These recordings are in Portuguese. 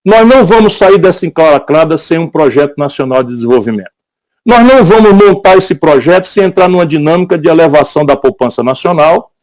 Nós não vamos sair dessa encalacrada sem um projeto nacional de desenvolvimento. Nós não vamos montar esse projeto sem entrar numa dinâmica de elevação da poupança nacional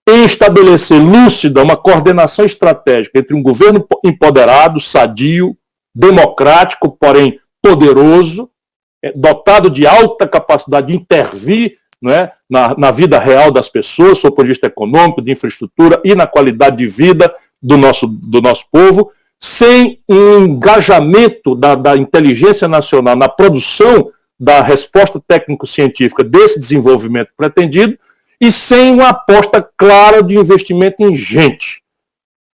e estabelecer lúcida uma coordenação estratégica entre um governo empoderado, sadio, democrático, porém poderoso, dotado de alta capacidade de intervir, né, na vida real das pessoas, do ponto de vista econômico, de infraestrutura e na qualidade de vida do nosso povo, sem um engajamento da inteligência nacional na produção da resposta técnico-científica desse desenvolvimento pretendido e sem uma aposta clara de investimento em gente.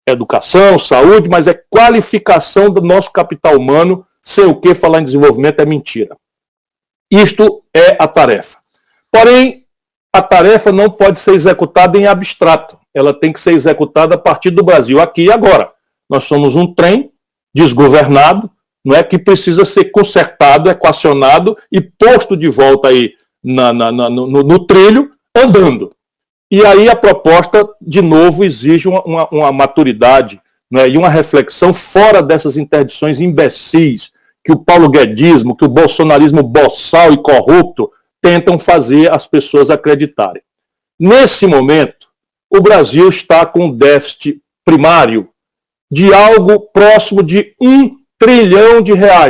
Educação, saúde, mas é qualificação do nosso capital humano, sem o que falar em desenvolvimento é mentira. Isto é a tarefa. Porém, a tarefa não pode ser executada em abstrato. Ela tem que ser executada a partir do Brasil, aqui e agora. Nós somos um trem desgovernado, não é, que precisa ser consertado, equacionado e posto de volta aí no trilho, andando. E aí a proposta, de novo, exige uma maturidade, né, e uma reflexão fora dessas interdições imbecis que o paulo-guedismo, que o bolsonarismo boçal e corrupto tentam fazer as pessoas acreditarem. Nesse momento, o Brasil está com um déficit primário de algo próximo de R$1 trilhão,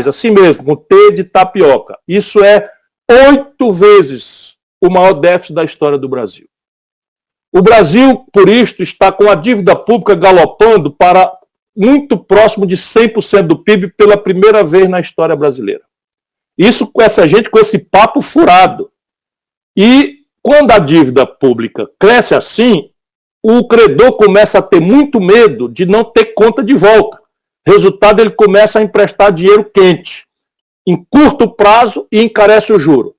assim mesmo, com T de tapioca. Isso é 8 vezes o maior déficit da história do Brasil. O Brasil, por isto, está com a dívida pública galopando para muito próximo de 100% do PIB pela primeira vez na história brasileira. Isso com essa gente, com esse papo furado. E quando a dívida pública cresce assim, o credor começa a ter muito medo de não ter conta de volta. Resultado, ele começa a emprestar dinheiro quente, em curto prazo, e encarece o juro.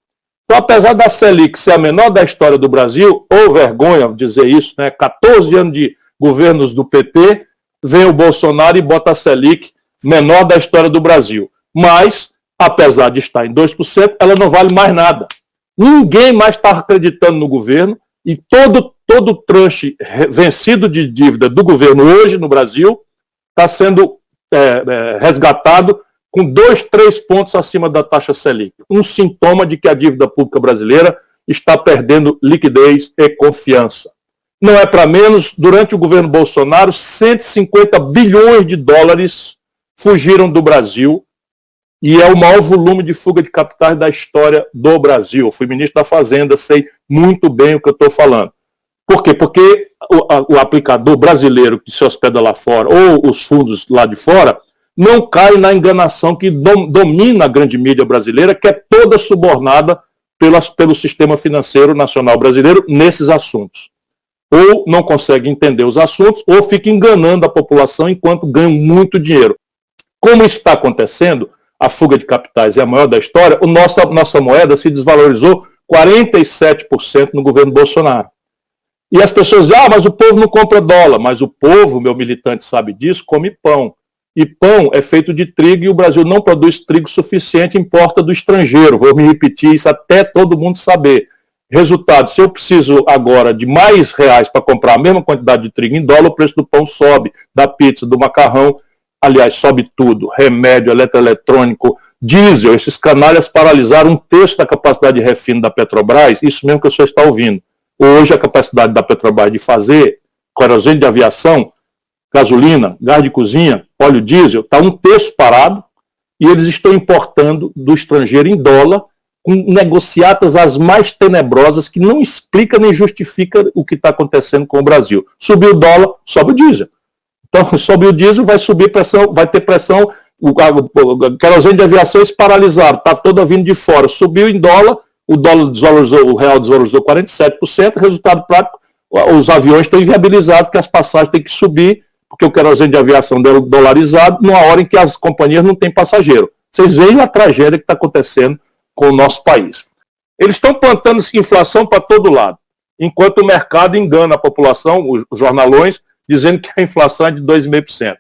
Então, apesar da Selic ser a menor da história do Brasil, ou vergonha dizer isso, né? 14 anos de governos do PT, vem o Bolsonaro e bota a Selic menor da história do Brasil. Mas, apesar de estar em 2%, ela não vale mais nada. Ninguém mais está acreditando no governo e todo o tranche vencido de dívida do governo hoje no Brasil está sendo resgatado com 2, 3 pontos acima da taxa Selic. Um sintoma de que a dívida pública brasileira está perdendo liquidez e confiança. Não é para menos, durante o governo Bolsonaro, 150 bilhões de dólares fugiram do Brasil e é o maior volume de fuga de capitais da história do Brasil. Eu fui ministro da Fazenda, sei muito bem o que eu estou falando. Por quê? Porque o aplicador brasileiro que se hospeda lá fora, ou os fundos lá de fora, não cai na enganação que domina a grande mídia brasileira, que é toda subornada pelo sistema financeiro nacional brasileiro nesses assuntos. Ou não consegue entender os assuntos, ou fica enganando a população enquanto ganha muito dinheiro. Como isso está acontecendo, a fuga de capitais é a maior da história, nossa moeda se desvalorizou 47% no governo Bolsonaro. E as pessoas dizem, mas o povo não compra dólar. Mas o povo, meu militante sabe disso, come pão. E pão é feito de trigo e o Brasil não produz trigo suficiente, importa do estrangeiro. Vou me repetir isso até todo mundo saber. Resultado, se eu preciso agora de mais reais para comprar a mesma quantidade de trigo em dólar, o preço do pão sobe, da pizza, do macarrão, aliás, sobe tudo. Remédio, eletroeletrônico, diesel. Esses canalhas paralisaram 1/3 da capacidade de refino da Petrobras, isso mesmo que o senhor está ouvindo. Hoje a capacidade da Petrobras de fazer querosene de aviação, gasolina, gás de cozinha, óleo diesel, está 1/3 parado e eles estão importando do estrangeiro em dólar com negociatas as mais tenebrosas que não explica nem justifica o que está acontecendo com o Brasil. Subiu o dólar, sobe o diesel. Então, sobe o diesel, vai subir pressão, vai ter pressão, o querosene de aviação é paralisado, está toda vindo de fora. Subiu em dólar, o dólar desvalorizou, o real desvalorizou 47%, resultado prático, os aviões estão inviabilizados, porque as passagens têm que subir, porque o querosene de aviação é dolarizado, numa hora em que as companhias não têm passageiro. Vocês veem a tragédia que está acontecendo com o nosso país. Eles estão plantando inflação para todo lado, enquanto o mercado engana a população, os jornalões, dizendo que a inflação é de 2,5%.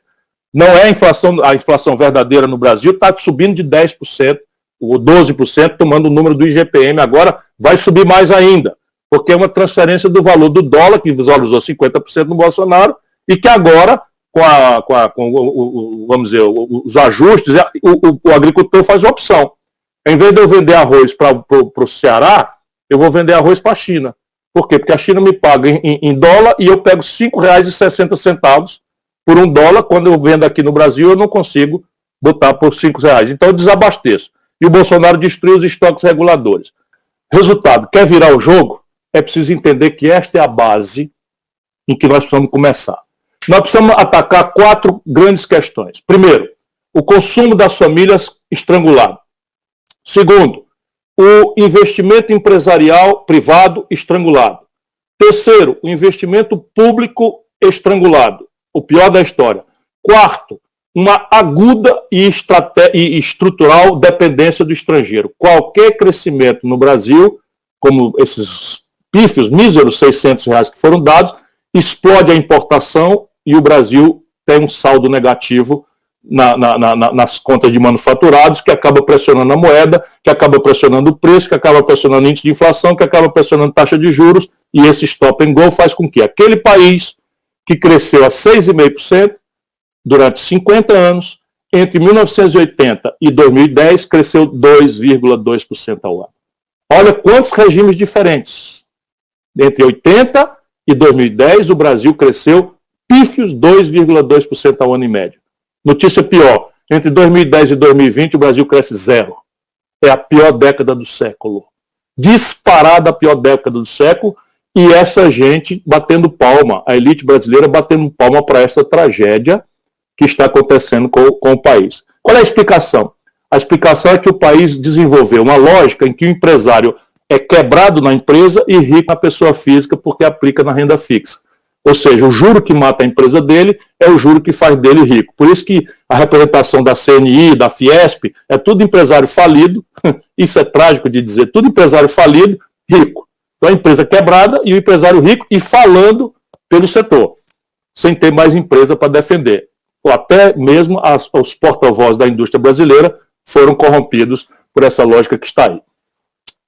Não é a inflação verdadeira no Brasil, está subindo de 10%, ou 12%, tomando o número do IGPM, agora vai subir mais ainda, porque é uma transferência do valor do dólar, que valorizou 50% no Bolsonaro, e que agora, vamos dizer, os ajustes, o agricultor faz a opção. Em vez de eu vender arroz para o Ceará, eu vou vender arroz para a China. Por quê? Porque a China me paga em dólar e eu pego R$ 5,60 por $1. Quando eu vendo aqui no Brasil, eu não consigo botar por R$ 5. Então eu desabasteço. E o Bolsonaro destruiu os estoques reguladores. Resultado, quer virar o jogo? É preciso entender que esta é a base em que nós precisamos começar. Nós precisamos atacar 4 grandes questões. Primeiro, o consumo das famílias estrangulado. Segundo, o investimento empresarial privado estrangulado. Terceiro, o investimento público estrangulado. O pior da história. Quarto, uma aguda e estrutural dependência do estrangeiro. Qualquer crescimento no Brasil, como esses pífios, míseros R$600 que foram dados, explode a importação e o Brasil tem um saldo negativo nas contas de manufaturados, que acaba pressionando a moeda, que acaba pressionando o preço, que acaba pressionando o índice de inflação, que acaba pressionando taxa de juros, e esse stop and go faz com que aquele país que cresceu a 6,5% durante 50 anos, entre 1980 e 2010, cresceu 2,2% ao ano. Olha quantos regimes diferentes. Entre 80 e 2010, o Brasil cresceu pífios 2,2% ao ano em média. Notícia pior, entre 2010 e 2020 o Brasil cresce 0. É a pior década do século. Disparada a pior década do século, e essa gente batendo palma, a elite brasileira batendo palma para essa tragédia que está acontecendo com o país. Qual é a explicação? A explicação é que o país desenvolveu uma lógica em que o empresário é quebrado na empresa e rico na pessoa física porque aplica na renda fixa. Ou seja, o juro que mata a empresa dele é o juro que faz dele rico. Por isso que a representação da CNI, da Fiesp, é tudo empresário falido, isso é trágico de dizer, tudo empresário falido, rico. Então a empresa quebrada e o empresário rico e falando pelo setor, sem ter mais empresa para defender. Ou até mesmo os porta-vozes da indústria brasileira foram corrompidos por essa lógica que está aí.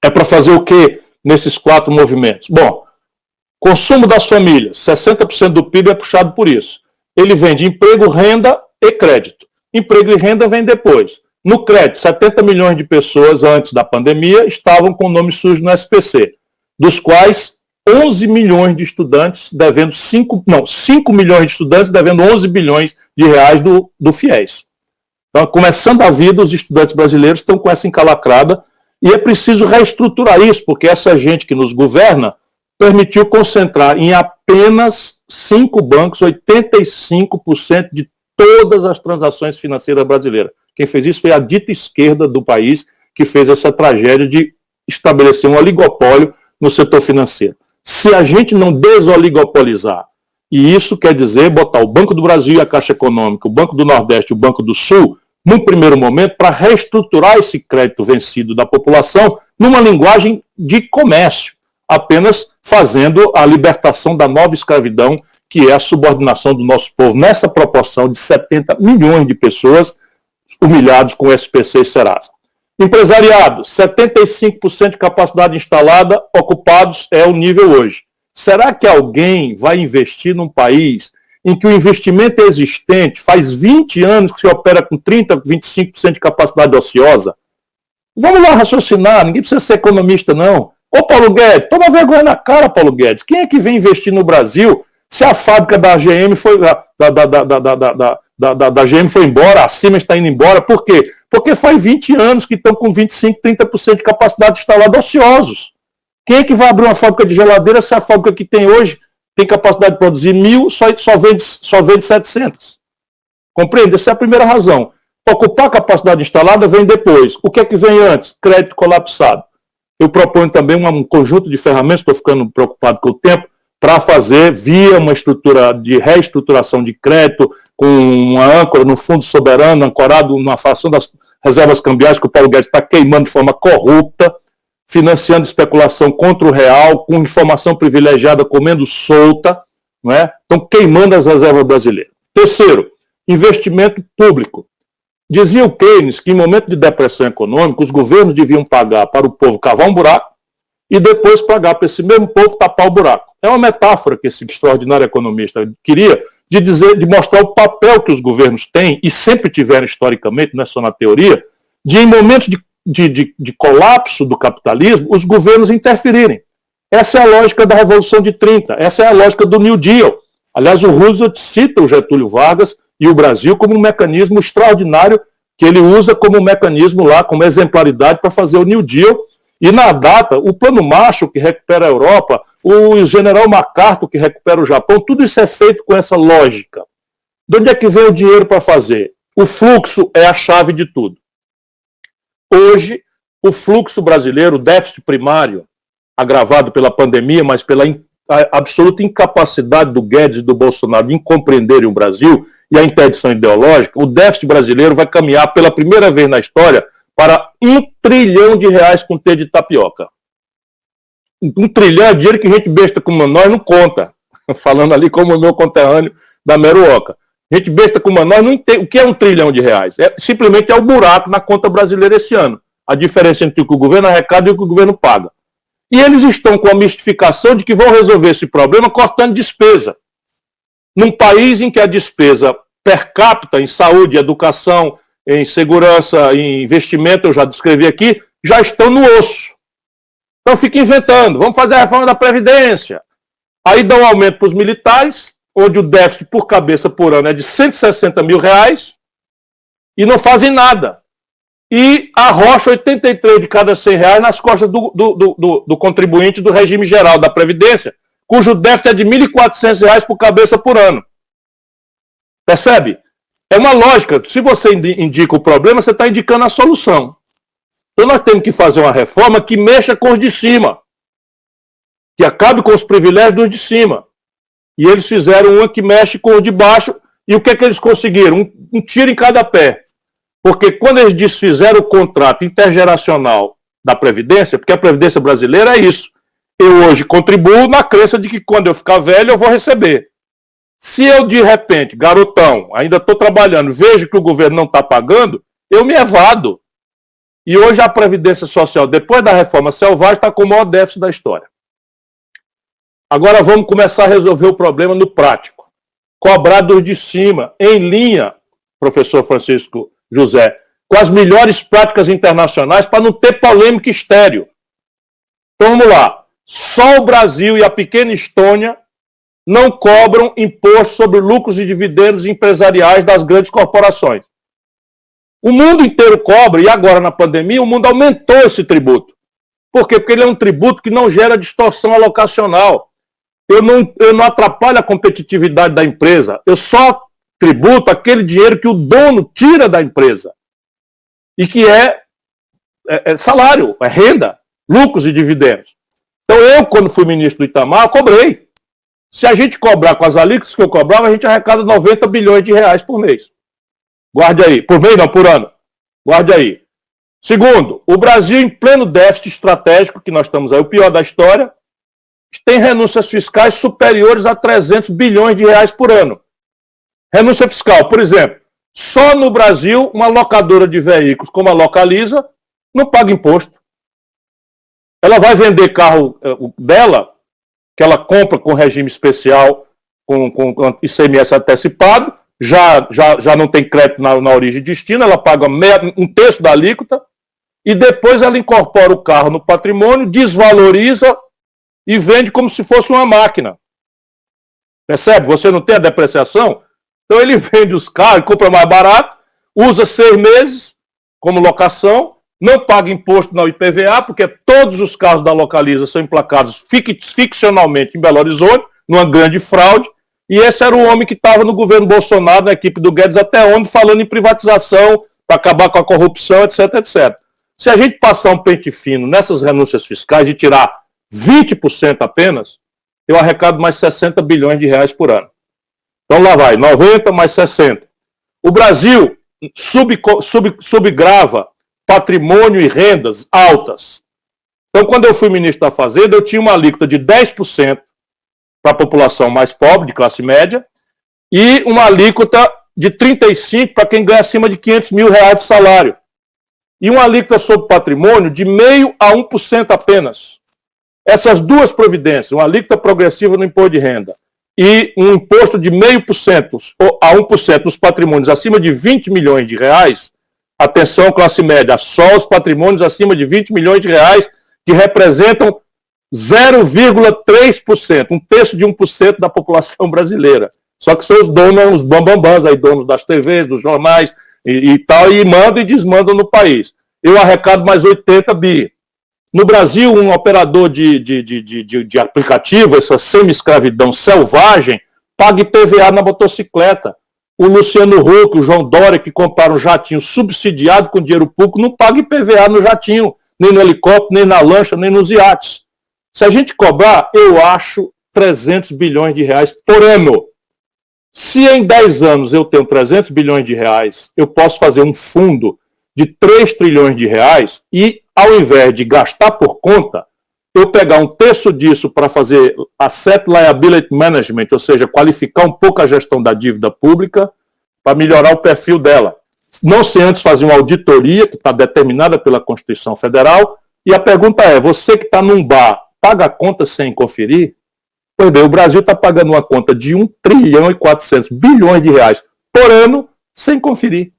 É para fazer o quê nesses 4 movimentos? Bom, consumo das famílias, 60% do PIB é puxado por isso. Ele vem de emprego, renda e crédito. Emprego e renda vem depois. No crédito, 70 milhões de pessoas antes da pandemia estavam com o nome sujo no SPC, dos quais 11 milhões de estudantes devendo 5 milhões de estudantes devendo 11 bilhões de reais do FIES. Então, começando a vida, os estudantes brasileiros estão com essa encalacrada e é preciso reestruturar isso, porque essa gente que nos governa permitiu concentrar em apenas 5 bancos 85% de todas as transações financeiras brasileiras. Quem fez isso foi a dita esquerda do país, que fez essa tragédia de estabelecer um oligopólio no setor financeiro. Se a gente não desoligopolizar, e isso quer dizer botar o Banco do Brasil e a Caixa Econômica, o Banco do Nordeste e o Banco do Sul, num primeiro momento, para reestruturar esse crédito vencido da população numa linguagem de comércio, apenas fazendo a libertação da nova escravidão, que é a subordinação do nosso povo, nessa proporção de 70 milhões de pessoas humilhados com o SPC e Serasa. Empresariado, 75% de capacidade instalada, ocupados é o nível hoje. Será que alguém vai investir num país em que o investimento existente faz 20 anos que se opera com 30%, 25% de capacidade ociosa? Vamos lá raciocinar, ninguém precisa ser economista, não. Ô Paulo Guedes, toma vergonha na cara, Paulo Guedes. Quem é que vem investir no Brasil se a fábrica da GM foi, da GM foi embora, a Siemens está indo embora? Por quê? Porque faz 20 anos que estão com 25%, 30% de capacidade instalada ociosos. Quem é que vai abrir uma fábrica de geladeira se a fábrica que tem hoje tem capacidade de produzir 1.000, só vende 700? Compreende? Essa é a primeira razão. Ocupar a capacidade instalada vem depois. O que é que vem antes? Crédito colapsado. Eu proponho também um conjunto de ferramentas, estou ficando preocupado com o tempo, para fazer via uma estrutura de reestruturação de crédito, com uma âncora no fundo soberano, ancorado na fração das reservas cambiais que o Paulo Guedes está queimando de forma corrupta, financiando especulação contra o real, com informação privilegiada comendo solta, não é? Estão queimando as reservas brasileiras. Terceiro, investimento público. Dizia o Keynes que em momento de depressão econômica, os governos deviam pagar para o povo cavar um buraco e depois pagar para esse mesmo povo tapar o buraco. É uma metáfora que esse extraordinário economista queria, de mostrar o papel que os governos têm, e sempre tiveram historicamente, não é só na teoria, de em momentos de colapso do capitalismo, os governos interferirem. Essa é a lógica da Revolução de 30, essa é a lógica do New Deal. Aliás, o Roosevelt cita o Getúlio Vargas e o Brasil como um mecanismo extraordinário que ele usa como mecanismo lá, como exemplaridade para fazer o New Deal. E na data, o Plano Marshall, que recupera a Europa, o general MacArthur, que recupera o Japão, tudo isso é feito com essa lógica. De onde é que vem o dinheiro para fazer? O fluxo é a chave de tudo. Hoje, o fluxo brasileiro, o déficit primário, agravado pela pandemia, mas pela absoluta incapacidade do Guedes e do Bolsonaro em compreenderem o Brasil e a interdição ideológica, o déficit brasileiro vai caminhar pela primeira vez na história para R$1 trilhão com T de tapioca. 1 trilhão é dinheiro que gente besta como nós não conta. Falando ali como o meu conterrâneo da Meruoca. Gente besta como nós não tem. O que é R$1 trilhão? Simplesmente é o buraco na conta brasileira esse ano. A diferença entre o que o governo arrecada e o que o governo paga. E eles estão com a mistificação de que vão resolver esse problema cortando despesa. Num país em que a despesa per capita em saúde, educação, em segurança, em investimento, eu já descrevi aqui, já estão no osso. Então fica inventando, vamos fazer a reforma da Previdência. Aí dá um aumento para os militares, onde o déficit por cabeça por ano é de R$160 mil, e não fazem nada. E arrocha 83 de cada R$100 nas costas do contribuinte do regime geral da Previdência, cujo déficit é de R$1.400 por cabeça por ano. Percebe? É uma lógica. Se você indica o problema, você está indicando a solução. Então nós temos que fazer uma reforma que mexa com os de cima, que acabe com os privilégios dos de cima. E eles fizeram uma que mexe com os de baixo, e o que é que eles conseguiram? Um tiro em cada pé. Porque quando eles desfizeram o contrato intergeracional da Previdência, porque a Previdência brasileira é isso, eu hoje contribuo na crença de que quando eu ficar velho eu vou receber. Se eu, de repente, garotão, ainda estou trabalhando, vejo que o governo não está pagando, eu me evado. E hoje a Previdência Social, depois da reforma selvagem, está com o maior déficit da história. Agora vamos começar a resolver o problema no prático. Cobrar dos de cima, em linha, professor Francisco José, com as melhores práticas internacionais para não ter polêmica estéril. Então vamos lá. Só o Brasil e a pequena Estônia não cobram imposto sobre lucros e dividendos empresariais das grandes corporações. O mundo inteiro cobra, e agora na pandemia o mundo aumentou esse tributo. Por quê? Porque ele é um tributo que não gera distorção alocacional. Eu não atrapalho a competitividade da empresa. Eu só tributo aquele dinheiro que o dono tira da empresa. E que é salário, é renda, lucros e dividendos. Então eu, quando fui ministro do Itamar, eu cobrei. Se a gente cobrar com as alíquotas que eu cobrava, a gente arrecada R$90 bilhões por mês. Guarde aí. Por mês não, por ano. Guarde aí. Segundo, o Brasil em pleno déficit estratégico, que nós estamos aí, o pior da história, tem renúncias fiscais superiores a R$300 bilhões por ano. Renúncia fiscal, por exemplo, só no Brasil, uma locadora de veículos como a Localiza não paga imposto. Ela vai vender carro dela, que ela compra com regime especial, com ICMS antecipado, já não tem crédito na origem e destino, ela paga um terço da alíquota, e depois ela incorpora o carro no patrimônio, desvaloriza e vende como se fosse uma máquina. Percebe? Você não tem a depreciação? Então ele vende os carros, compra mais barato, usa 6 meses como locação, não paga imposto na IPVA, porque todos os carros da Localiza são emplacados ficcionalmente em Belo Horizonte, numa grande fraude, e esse era o homem que estava no governo Bolsonaro, na equipe do Guedes até onde, falando em privatização, para acabar com a corrupção, etc, etc. Se a gente passar um pente fino nessas renúncias fiscais e tirar 20% apenas, eu arrecado mais R$60 bilhões por ano. Então lá vai, 90 mais 60. O Brasil subgrava patrimônio e rendas altas. Então, quando eu fui ministro da Fazenda, eu tinha uma alíquota de 10% para a população mais pobre, de classe média, e uma alíquota de 35% para quem ganha acima de R$500 mil de salário. E uma alíquota sobre patrimônio de 0,5% a 1% apenas. Essas duas providências, uma alíquota progressiva no imposto de renda e um imposto de 0,5% a 1% nos patrimônios acima de 20 milhões de reais, atenção, classe média, só os patrimônios acima de 20 milhões de reais, que representam 0,3%, um terço de 1% da população brasileira. Só que são os donos, os bambambãs, aí, donos das TVs, dos jornais e tal, e mandam e desmandam no país. Eu arrecado mais 80 bi. No Brasil, um operador de aplicativo, essa semi-escravidão selvagem, paga IPVA na motocicleta. O Luciano Huck, o João Dória, que compraram um jatinho subsidiado com dinheiro público, não paga IPVA no jatinho, nem no helicóptero, nem na lancha, nem nos iates. Se a gente cobrar, eu acho 300 bilhões de reais por ano. Se em 10 anos eu tenho 300 bilhões de reais, eu posso fazer um fundo de 3 trilhões de reais e, ao invés de gastar por conta, eu pegar um terço disso para fazer Asset Liability Management, ou seja, qualificar um pouco a gestão da dívida pública para melhorar o perfil dela. Não se antes fazer uma auditoria, que está determinada pela Constituição Federal, e a pergunta é, você que está num bar, paga a conta sem conferir? Pois bem, o Brasil está pagando uma conta de 1 trilhão e 400 bilhões de reais por ano sem conferir.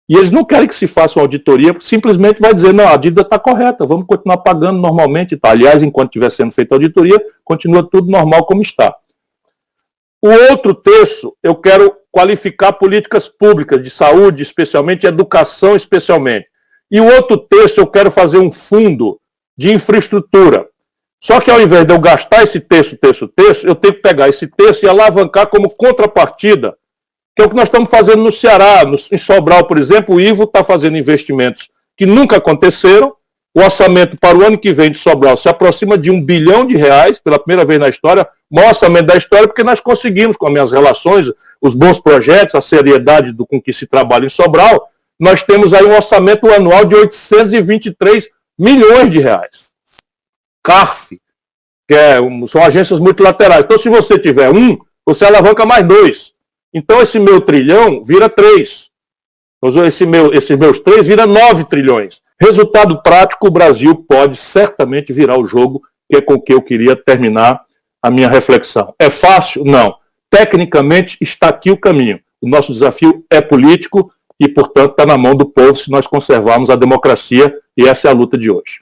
E eles não querem que se faça uma auditoria, porque simplesmente vai dizer, não, a dívida está correta, vamos continuar pagando normalmente e tal. Aliás, enquanto estiver sendo feita a auditoria, continua tudo normal como está. O outro terço, eu quero qualificar políticas públicas de saúde, especialmente, educação, especialmente. E o outro terço, eu quero fazer um fundo de infraestrutura. Só que ao invés de eu gastar esse terço, eu tenho que pegar esse terço e alavancar como contrapartida, que é o que nós estamos fazendo no Ceará, em Sobral, por exemplo. O Ivo está fazendo investimentos que nunca aconteceram. O orçamento para o ano que vem de Sobral se aproxima de 1 bilhão de reais, pela primeira vez na história, o maior orçamento da história, porque nós conseguimos, com as minhas relações, os bons projetos, a seriedade com que se trabalha em Sobral, nós temos aí um orçamento anual de 823 milhões de reais. CARF, são agências multilaterais. Então, se você tiver um, você alavanca mais 2. Então, esse meu trilhão vira 3. Esses meus 3 vira 9 trilhões. Resultado prático, o Brasil pode certamente virar o jogo, que é com que eu queria terminar a minha reflexão. É fácil? Não. Tecnicamente, está aqui o caminho. O nosso desafio é político e, portanto, está na mão do povo se nós conservarmos a democracia, e essa é a luta de hoje.